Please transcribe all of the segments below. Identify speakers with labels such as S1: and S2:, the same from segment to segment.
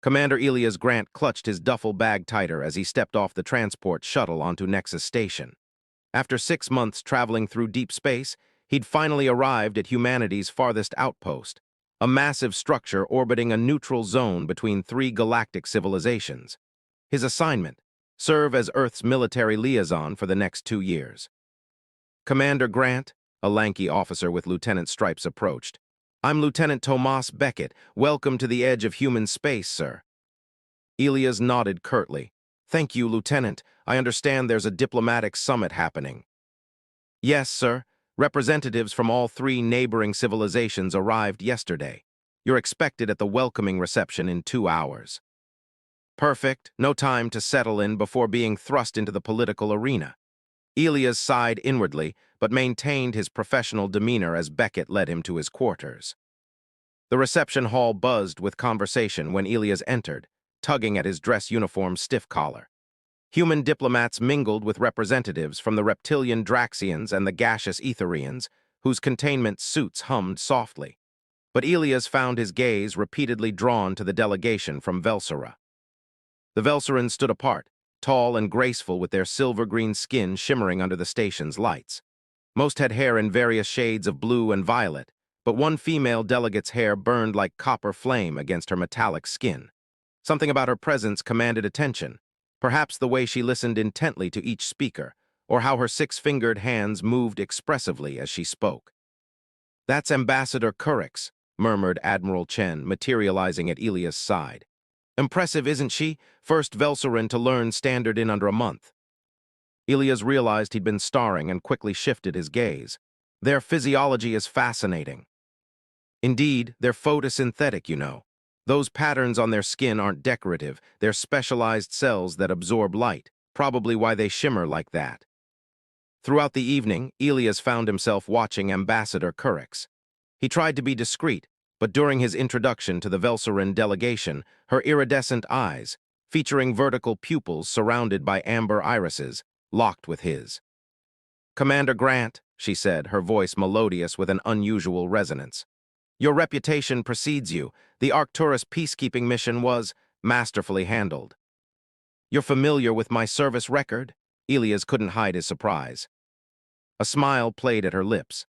S1: Commander Elias Grant clutched his duffel bag tighter as he stepped off the transport shuttle onto Nexus Station. After 6 months traveling through deep space, he'd finally arrived at humanity's farthest outpost, a massive structure orbiting a neutral zone between three galactic civilizations. His assignment: serve as Earth's military liaison for the next 2 years. Commander Grant, a lanky officer with lieutenant stripes approached. "I'm Lieutenant Tomas Beckett. Welcome to the edge of human space, sir." Elias nodded curtly. "Thank you, Lieutenant. I understand there's a diplomatic summit happening." "Yes, sir. Representatives from all three neighboring civilizations arrived yesterday. You're expected at the welcoming reception in 2 hours." "Perfect. No time to settle in before being thrust into the political arena." Elias sighed inwardly, but maintained his professional demeanor as Beckett led him to his quarters. The reception hall buzzed with conversation when Elias entered, tugging at his dress uniform's stiff collar. Human diplomats mingled with representatives from the reptilian Draxians and the gaseous Etherians, whose containment suits hummed softly. But Elias found his gaze repeatedly drawn to the delegation from Velsera. The Velserans stood apart, tall and graceful with their silver-green skin shimmering under the station's lights. Most had hair in various shades of blue and violet, but one female delegate's hair burned like copper flame against her metallic skin. Something about her presence commanded attention, perhaps the way she listened intently to each speaker, or how her six-fingered hands moved expressively as she spoke. "That's Ambassador Currix," murmured Admiral Chen, materializing at Elias' side. "Impressive, isn't she? First Velseran to learn standard in under a month." Elias realized he'd been starring and quickly shifted his gaze. "Their physiology is fascinating." "Indeed, they're photosynthetic, you know. Those patterns on their skin aren't decorative, they're specialized cells that absorb light, probably why they shimmer like that." Throughout the evening, Elias found himself watching Ambassador Currix. He tried to be discreet, but during his introduction to the Velseran delegation, her iridescent eyes, featuring vertical pupils surrounded by amber irises, locked with his. "Commander Grant," she said, her voice melodious with an unusual resonance. "Your reputation precedes you. The Arcturus peacekeeping mission was masterfully handled." "You're familiar with my service record?" Elias couldn't hide his surprise. A smile played at her lips.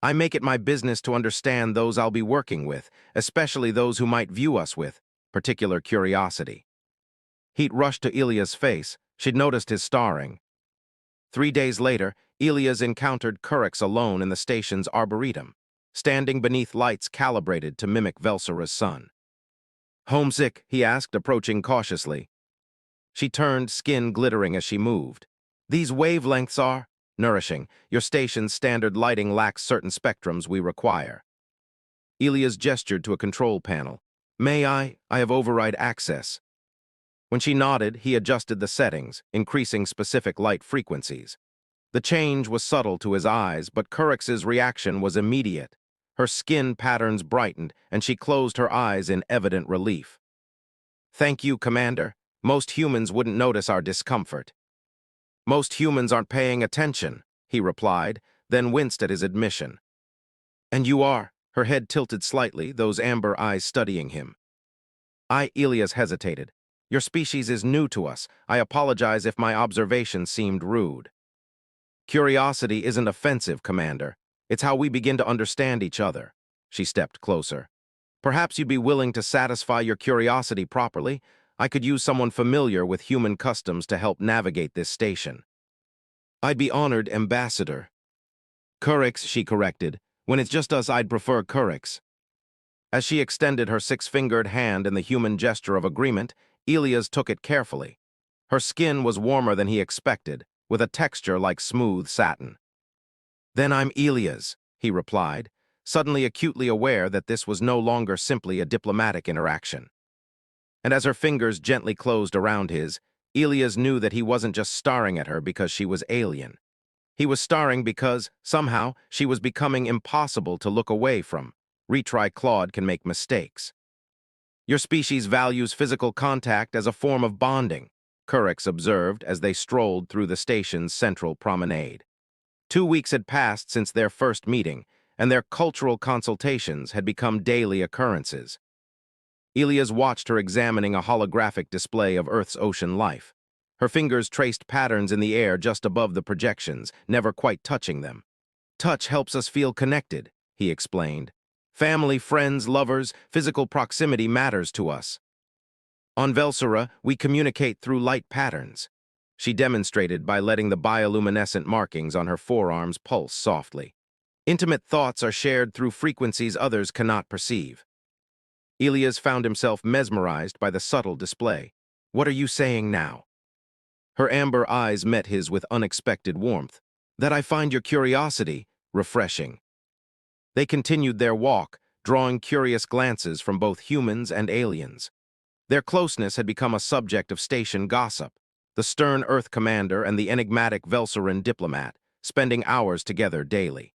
S1: "I make it my business to understand those I'll be working with, especially those who might view us with particular curiosity." Heat rushed to Elias' face. She'd noticed his starring. 3 days later, Elias encountered Currix alone in the station's arboretum, standing beneath lights calibrated to mimic Velsera's sun. "Homesick?" he asked, approaching cautiously. She turned, skin glittering as she moved. "These wavelengths are nourishing. Your station's standard lighting lacks certain spectrums we require." Elias gestured to a control panel. "May I? I have override access." When she nodded, he adjusted the settings, increasing specific light frequencies. The change was subtle to his eyes, but Currix's reaction was immediate. Her skin patterns brightened, and she closed her eyes in evident relief. "Thank you, Commander. Most humans wouldn't notice our discomfort." "Most humans aren't paying attention," he replied, then winced at his admission. "And you are," her head tilted slightly, those amber eyes studying him. Elias hesitated. "Your species is new to us. I apologize if my observation seemed rude." "Curiosity isn't offensive, Commander. It's how we begin to understand each other." She stepped closer. "Perhaps you'd be willing to satisfy your curiosity properly. I could use someone familiar with human customs to help navigate this station." "I'd be honored, Ambassador." "Currix," she corrected. "When it's just us, I'd prefer Currix." As she extended her six-fingered hand in the human gesture of agreement, Elias took it carefully. Her skin was warmer than he expected, with a texture like smooth satin. "Then I'm Elias," he replied, suddenly acutely aware that this was no longer simply a diplomatic interaction. And as her fingers gently closed around his, Elias knew that he wasn't just staring at her because she was alien. He was staring because, somehow, she was becoming impossible to look away from. Retry Claude can make mistakes. "Your species values physical contact as a form of bonding," Currix observed as they strolled through the station's central promenade. 2 weeks had passed since their first meeting, and their cultural consultations had become daily occurrences. Elias watched her examining a holographic display of Earth's ocean life. Her fingers traced patterns in the air just above the projections, never quite touching them. Touch helps us feel connected, he explained. Family, friends, lovers, physical proximity matters to us. On Velsera, we communicate through light patterns. She demonstrated by letting the bioluminescent markings on her forearms pulse softly. Intimate thoughts are shared through frequencies others cannot perceive. Elias found himself mesmerized by the subtle display. What are you saying now? Her amber eyes met his with unexpected warmth. That I find your curiosity refreshing. They continued their walk, drawing curious glances from both humans and aliens. Their closeness had become a subject of station gossip. The stern Earth commander and the enigmatic Velseran diplomat, spending hours together daily.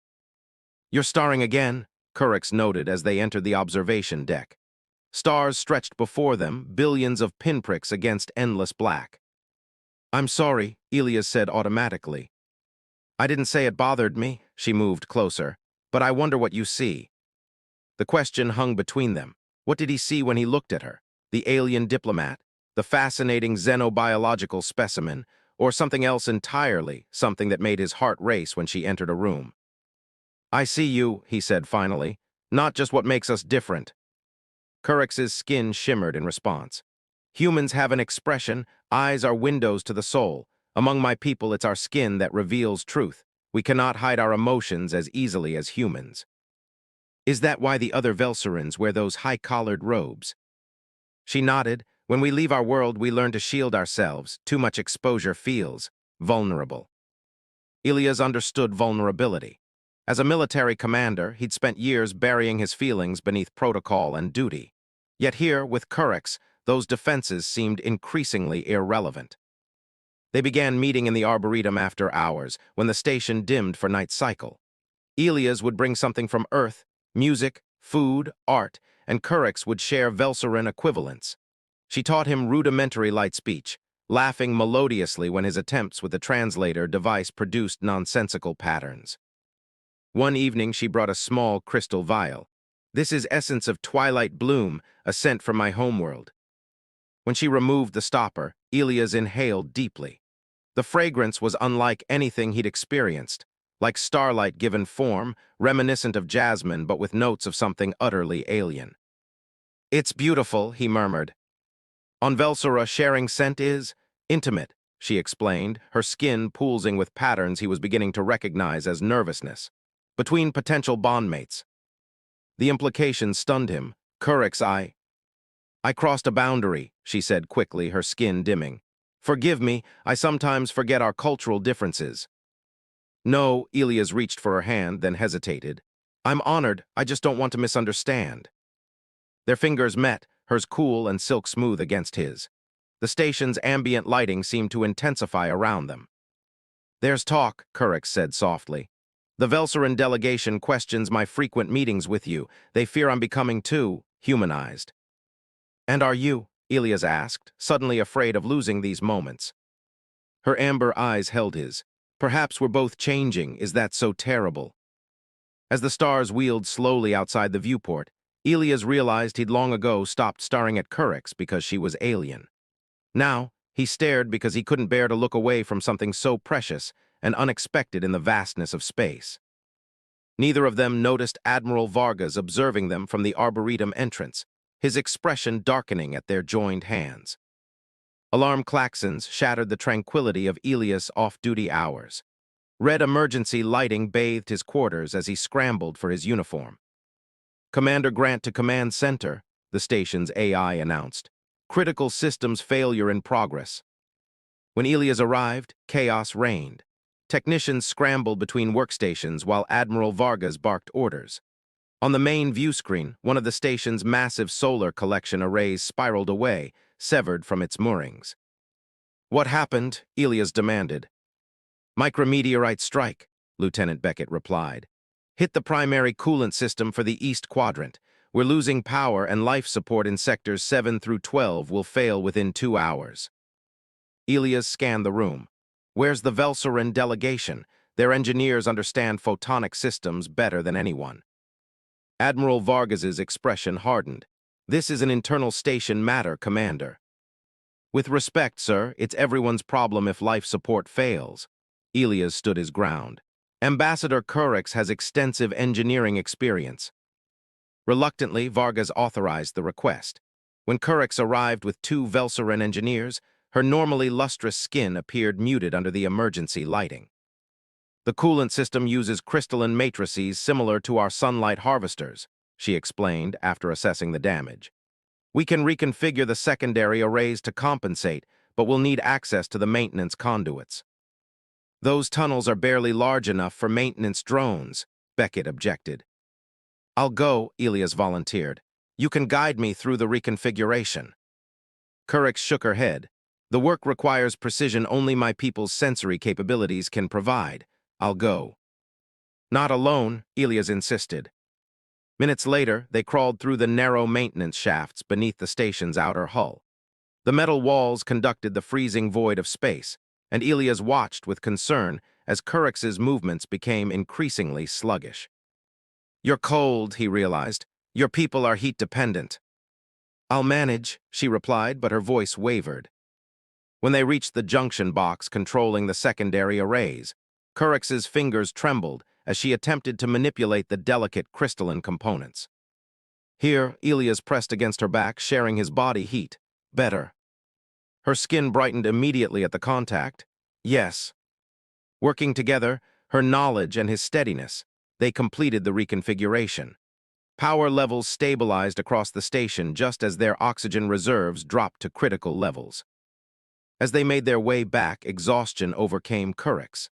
S1: You're starring again, Kurix noted as they entered the observation deck. Stars stretched before them, billions of pinpricks against endless black. I'm sorry, Elias said automatically. I didn't say it bothered me, she moved closer, but I wonder what you see. The question hung between them. What did he see when he looked at her? The alien diplomat, the fascinating xenobiological specimen, or something else entirely, something that made his heart race when she entered a room? I see you, he said finally, not just what makes us different. Kurix's skin shimmered in response. Humans have an expression, eyes are windows to the soul. Among my people, it's our skin that reveals truth. We cannot hide our emotions as easily as humans. Is that why the other Velserans wear those high-collared robes? She nodded. When we leave our world, we learn to shield ourselves. Too much exposure feels vulnerable. Elias understood vulnerability. As a military commander, he'd spent years burying his feelings beneath protocol and duty. Yet here, with Kurix, those defenses seemed increasingly irrelevant. They began meeting in the Arboretum after hours, when the station dimmed for night cycle. Elias would bring something from Earth, music, food, art, and Kurix would share Velseran equivalents. She taught him rudimentary light speech, laughing melodiously when his attempts with the translator device produced nonsensical patterns. One evening she brought a small crystal vial. This is essence of twilight bloom, a scent from my homeworld. When she removed the stopper, Elias inhaled deeply. The fragrance was unlike anything he'd experienced, like starlight given form, reminiscent of jasmine but with notes of something utterly alien. It's beautiful, he murmured. On Velsera, sharing scent is intimate, she explained, her skin pulsing with patterns he was beginning to recognize as nervousness. Between potential bondmates. The implication stunned him. Kurix, I crossed a boundary, she said quickly, her skin dimming. Forgive me, I sometimes forget our cultural differences. No, Elias reached for her hand, then hesitated. I'm honored, I just don't want to misunderstand. Their fingers met, hers cool and silk smooth against his. The station's ambient lighting seemed to intensify around them. There's talk, Kurix said softly. The Velseran delegation questions my frequent meetings with you. They fear I'm becoming too humanized. And are you? Elias asked, suddenly afraid of losing these moments. Her amber eyes held his. Perhaps we're both changing. Is that so terrible? As the stars wheeled slowly outside the viewport, Elias realized he'd long ago stopped staring at Kurix because she was alien. Now, he stared because he couldn't bear to look away from something so precious and unexpected in the vastness of space. Neither of them noticed Admiral Vargas observing them from the Arboretum entrance, his expression darkening at their joined hands. Alarm klaxons shattered the tranquility of Elias' off-duty hours. Red emergency lighting bathed his quarters as he scrambled for his uniform. Commander Grant to Command Center, the station's AI announced. Critical systems failure in progress. When Elias arrived, chaos reigned. Technicians scrambled between workstations while Admiral Vargas barked orders. On the main view screen, one of the station's massive solar collection arrays spiraled away, severed from its moorings. What happened? Elias demanded. Micrometeorite strike, Lieutenant Beckett replied. Hit the primary coolant system for the East Quadrant. We're losing power and life support in sectors 7 through 12 will fail within 2 hours. Elias scanned the room. Where's the Velseran delegation? Their engineers understand photonic systems better than anyone. Admiral Vargas's expression hardened. This is an internal station matter, Commander. With respect, sir, it's everyone's problem if life support fails. Elias stood his ground. Ambassador Curix has extensive engineering experience. Reluctantly, Vargas authorized the request. When Curix arrived with two Velseran engineers, her normally lustrous skin appeared muted under the emergency lighting. The coolant system uses crystalline matrices similar to our sunlight harvesters, she explained after assessing the damage. We can reconfigure the secondary arrays to compensate, but we'll need access to the maintenance conduits. Those tunnels are barely large enough for maintenance drones, Beckett objected. I'll go, Elias volunteered. You can guide me through the reconfiguration. Curix shook her head. The work requires precision only my people's sensory capabilities can provide. I'll go. Not alone, Elias insisted. Minutes later, they crawled through the narrow maintenance shafts beneath the station's outer hull. The metal walls conducted the freezing void of space, and Elias watched with concern as Curix's movements became increasingly sluggish. You're cold, he realized. Your people are heat-dependent. I'll manage, she replied, but her voice wavered. When they reached the junction box controlling the secondary arrays, Curix's fingers trembled as she attempted to manipulate the delicate crystalline components. Here, Elias pressed against her back, sharing his body heat. Better. Her skin brightened immediately at the contact. Yes. Working together, her knowledge and his steadiness, they completed the reconfiguration. Power levels stabilized across the station just as their oxygen reserves dropped to critical levels. As they made their way back, exhaustion overcame Curix.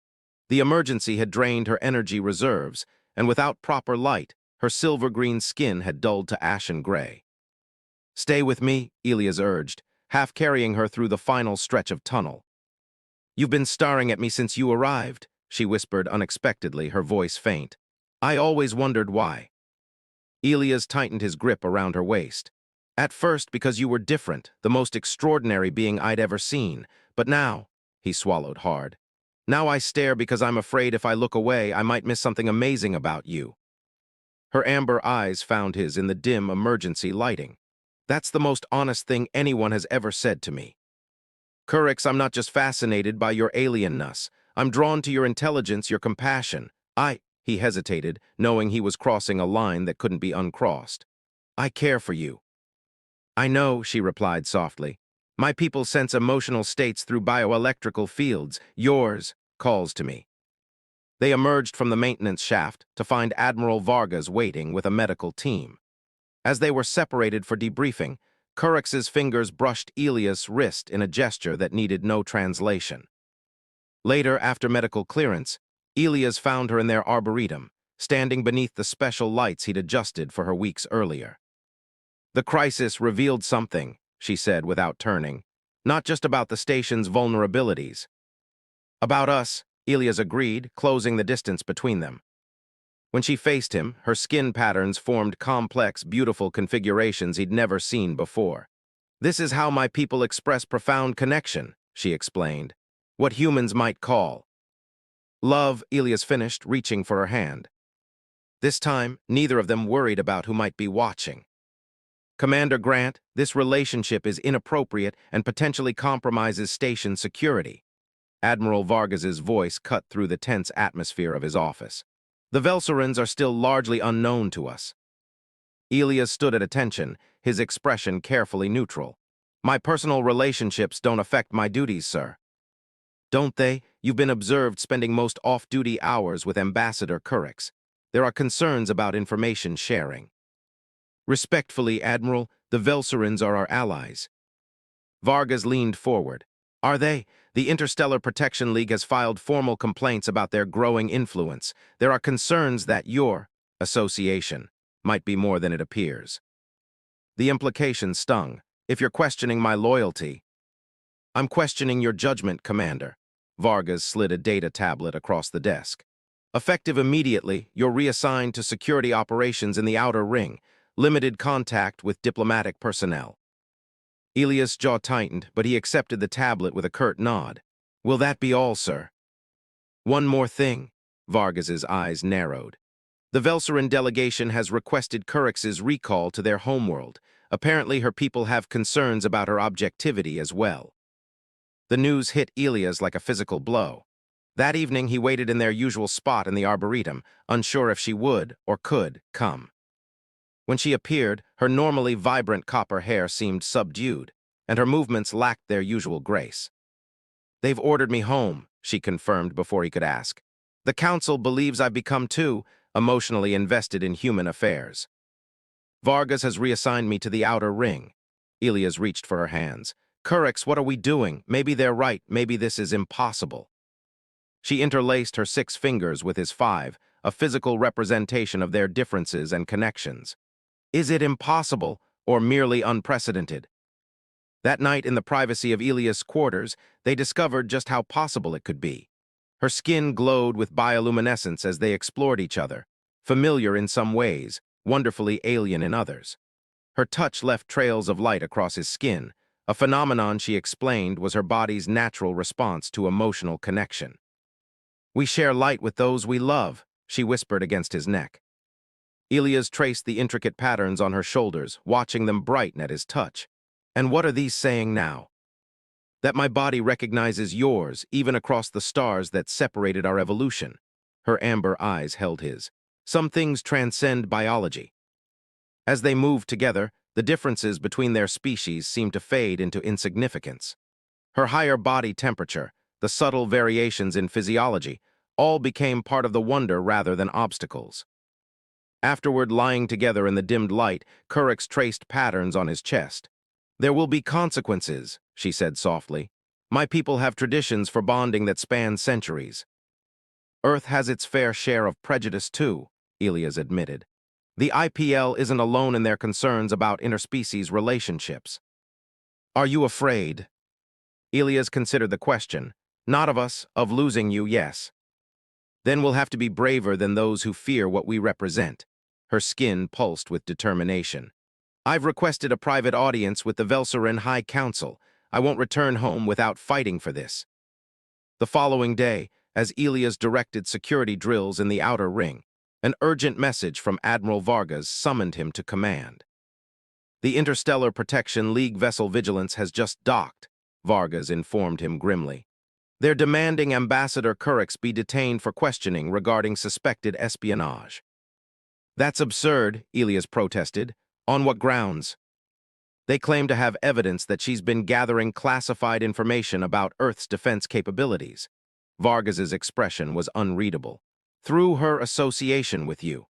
S1: The emergency had drained her energy reserves, and without proper light, her silver-green skin had dulled to ashen gray. Stay with me, Elias urged, half carrying her through the final stretch of tunnel. You've been staring at me since you arrived, she whispered unexpectedly, her voice faint. I always wondered why. Elias tightened his grip around her waist. At first, because you were different, the most extraordinary being I'd ever seen. But now, he swallowed hard. Now I stare because I'm afraid if I look away, I might miss something amazing about you. Her amber eyes found his in the dim emergency lighting. That's the most honest thing anyone has ever said to me. Curix, I'm not just fascinated by your alienness. I'm drawn to your intelligence, your compassion. He hesitated, knowing he was crossing a line that couldn't be uncrossed. I care for you. I know, she replied softly. My people sense emotional states through bioelectrical fields. Yours calls to me. They emerged from the maintenance shaft to find Admiral Vargas waiting with a medical team. As they were separated for debriefing, Curix's fingers brushed Elias' wrist in a gesture that needed no translation. Later, after medical clearance, Elias found her in their arboretum, standing beneath the special lights he'd adjusted for her weeks earlier. The crisis revealed something, she said without turning, not just about the station's vulnerabilities. About us, Elias agreed, closing the distance between them. When she faced him, her skin patterns formed complex, beautiful configurations he'd never seen before. This is how my people express profound connection, she explained. What humans might call love, Elias finished, reaching for her hand. This time, neither of them worried about who might be watching. Commander Grant, this relationship is inappropriate and potentially compromises station security. Admiral Vargas's voice cut through the tense atmosphere of his office. The Velserans are still largely unknown to us. Elias stood at attention, his expression carefully neutral. My personal relationships don't affect my duties, sir. Don't they? You've been observed spending most off-duty hours with Ambassador Curix. There are concerns about information sharing. Respectfully, Admiral, the Velserans are our allies. Vargas leaned forward. Are they? The Interstellar Protection League has filed formal complaints about their growing influence. There are concerns that your association might be more than it appears. The implication stung. If you're questioning my loyalty, I'm questioning your judgment, Commander. Vargas slid a data tablet across the desk. Effective immediately, you're reassigned to security operations in the Outer Ring, limited contact with diplomatic personnel. Elias' jaw tightened, but he accepted the tablet with a curt nod. Will that be all, sir? One more thing. Vargas's eyes narrowed. The Velseran delegation has requested Curix's recall to their homeworld, Apparently, her people have concerns about her objectivity as well. The news hit Elias like a physical blow. That evening, he waited in their usual spot in the arboretum, unsure if she would or could come. When she appeared, her normally vibrant copper hair seemed subdued, and her movements lacked their usual grace. "They've ordered me home," she confirmed before he could ask. "The council believes I've become too emotionally invested in human affairs. Vargas has reassigned me to the outer ring." Elias reached for her hands. "Currix, what are we doing? Maybe they're right. Maybe this is impossible." She interlaced her 6 fingers with his 5, a physical representation of their differences and connections. Is it impossible or merely unprecedented? That night, in the privacy of Elias' quarters, they discovered just how possible it could be. Her skin glowed with bioluminescence as they explored each other, familiar in some ways, wonderfully alien in others. Her touch left trails of light across his skin, a phenomenon she explained was her body's natural response to emotional connection. "We share light with those we love," she whispered against his neck. Elias traced the intricate patterns on her shoulders, watching them brighten at his touch. "And what are these saying now?" "That my body recognizes yours, even across the stars that separated our evolution." Her amber eyes held his. "Some things transcend biology." As they moved together, the differences between their species seemed to fade into insignificance. Her higher body temperature, the subtle variations in physiology, all became part of the wonder rather than obstacles. Afterward, lying together in the dimmed light, Currix traced patterns on his chest. "There will be consequences," she said softly. "My people have traditions for bonding that span centuries." "Earth has its fair share of prejudice too," Elias admitted. "The IPL isn't alone in their concerns about interspecies relationships." "Are you afraid?" Elias considered the question. "Not of us, of losing you, yes." "Then we'll have to be braver than those who fear what we represent." Her skin pulsed with determination. "I've requested a private audience with the Velseran High Council. I won't return home without fighting for this." The following day, as Elias directed security drills in the outer ring, an urgent message from Admiral Vargas summoned him to command. "The Interstellar Protection League vessel Vigilance has just docked," Vargas informed him grimly. "They're demanding Ambassador Currix be detained for questioning regarding suspected espionage." "That's absurd," Elias protested. "On what grounds?" "They claim to have evidence that she's been gathering classified information about Earth's defense capabilities." Vargas's expression was unreadable. "Through her association with you."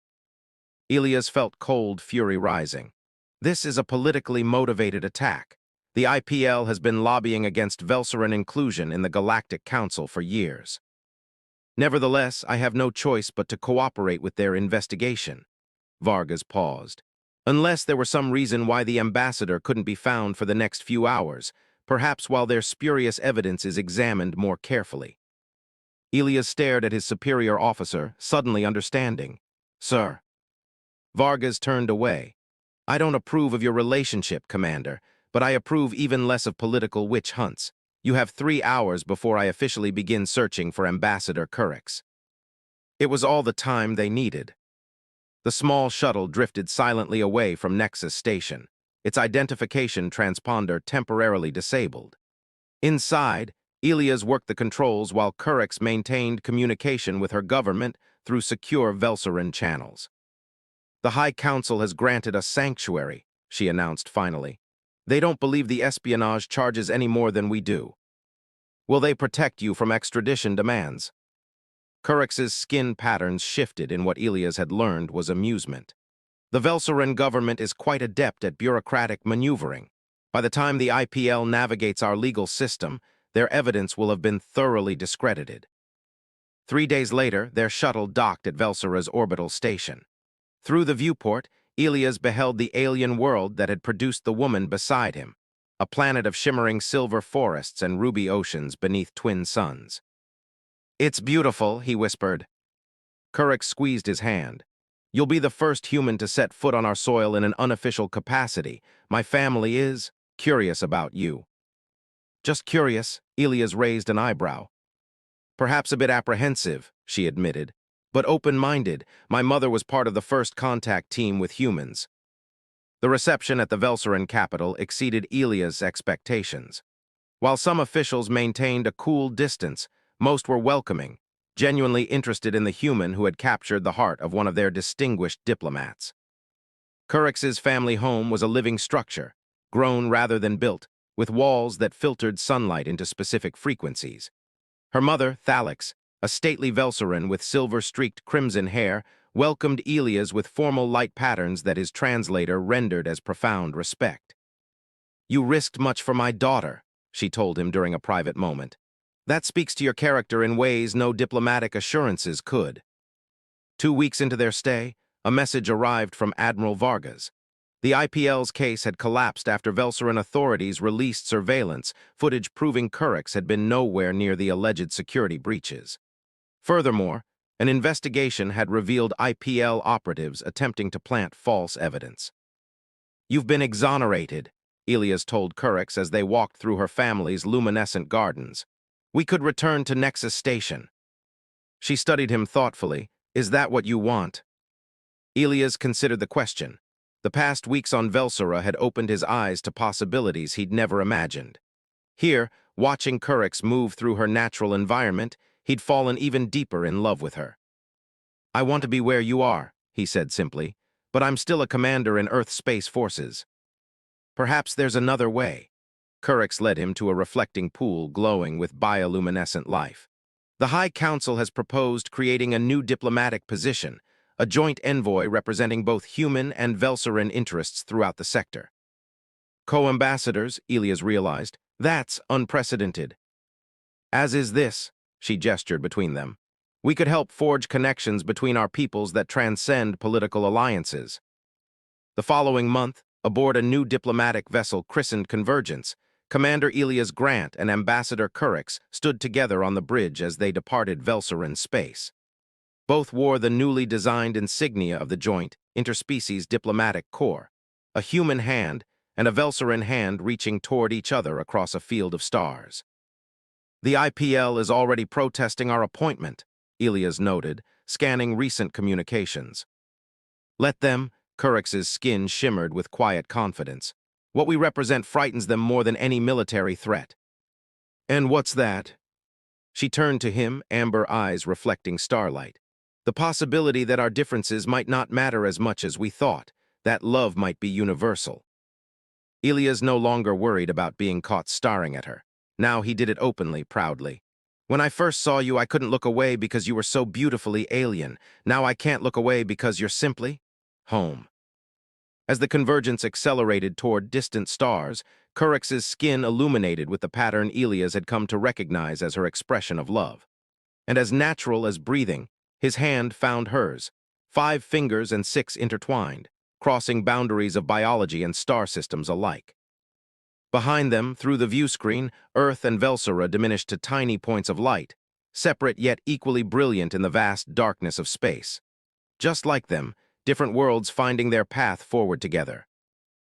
S1: Elias felt cold fury rising. This is a politically motivated attack. The IPL has been lobbying against Velseran inclusion in the Galactic Council for years. "Nevertheless, I have no choice but to cooperate with their investigation." Vargas paused. "Unless there were some reason why the ambassador couldn't be found for the next few hours, perhaps while their spurious evidence is examined more carefully." Elias stared at his superior officer, suddenly understanding. "Sir." Vargas turned away. "I don't approve of your relationship, Commander, but I approve even less of political witch hunts. You have 3 hours before I officially begin searching for Ambassador Currix." It was all the time they needed. The small shuttle drifted silently away from Nexus station, its identification transponder temporarily disabled. Inside, Elias worked the controls while Currix maintained communication with her government through secure Velseran channels. "The High Council has granted us sanctuary," she announced finally. "They don't believe the espionage charges any more than we do." "Will they protect you from extradition demands?" Currix's skin patterns shifted in what Elias had learned was amusement. "The Velseran government is quite adept at bureaucratic maneuvering. By the time the IPL navigates our legal system, their evidence will have been thoroughly discredited." 3 days later, their shuttle docked at Velsera's orbital station. Through the viewport, Elias beheld the alien world that had produced the woman beside him, a planet of shimmering silver forests and ruby oceans beneath twin suns. "It's beautiful," he whispered. Currix squeezed his hand. "You'll be the first human to set foot on our soil in an unofficial capacity. My family is curious about you." "Just curious," Elias raised an eyebrow. "Perhaps a bit apprehensive," she admitted, "but open-minded. My mother was part of the first contact team with humans." The reception at the Velseran capital exceeded Elia's expectations. While some officials maintained a cool distance, most were welcoming, genuinely interested in the human who had captured the heart of one of their distinguished diplomats. Curix's family home was a living structure, grown rather than built, with walls that filtered sunlight into specific frequencies. Her mother, Thalix, a stately Velseran with silver-streaked crimson hair, welcomed Elias with formal light patterns that his translator rendered as profound respect. "You risked much for my daughter," she told him during a private moment. "That speaks to your character in ways no diplomatic assurances could." 2 weeks into their stay, a message arrived from Admiral Vargas. The IPL's case had collapsed after Velseran authorities released surveillance footage proving Curix had been nowhere near the alleged security breaches. Furthermore, an investigation had revealed IPL operatives attempting to plant false evidence. "You've been exonerated," Elias told Curix as they walked through her family's luminescent gardens. "We could return to Nexus Station." She studied him thoughtfully. "Is that what you want?" Elias considered the question. The past weeks on Velsera had opened his eyes to possibilities he'd never imagined. Here, watching Curix move through her natural environment, he'd fallen even deeper in love with her. "I want to be where you are," he said simply, "but I'm still a commander in Earth Space Forces." "Perhaps there's another way." Curix led him to a reflecting pool glowing with bioluminescent life. "The High Council has proposed creating a new diplomatic position, a joint envoy representing both human and Velseran interests throughout the sector." "Co-ambassadors," Elias realized. "That's unprecedented." "As is this," she gestured between them. "We could help forge connections between our peoples that transcend political alliances." The following month, aboard a new diplomatic vessel christened Convergence, Commander Elias Grant and Ambassador Curix stood together on the bridge as they departed Velseran space. Both wore the newly designed insignia of the joint interspecies diplomatic corps, a human hand and a Velseran hand reaching toward each other across a field of stars. "The IPL is already protesting our appointment," Elias noted, scanning recent communications. "Let them," Curix's skin shimmered with quiet confidence. "What we represent frightens them more than any military threat." "And what's that?" She turned to him, amber eyes reflecting starlight. "The possibility that our differences might not matter as much as we thought, that love might be universal." Elias no longer worried about being caught staring at her. Now he did it openly, proudly. "When I first saw you, I couldn't look away because you were so beautifully alien. Now I can't look away because you're simply home." As the convergence accelerated toward distant stars, Curix's skin illuminated with the pattern Elias had come to recognize as her expression of love. And as natural as breathing, his hand found hers, 5 fingers and 6 intertwined, crossing boundaries of biology and star systems alike. Behind them, through the view screen, Earth and Velsera diminished to tiny points of light, separate yet equally brilliant in the vast darkness of space. Just like them, different worlds finding their path forward together.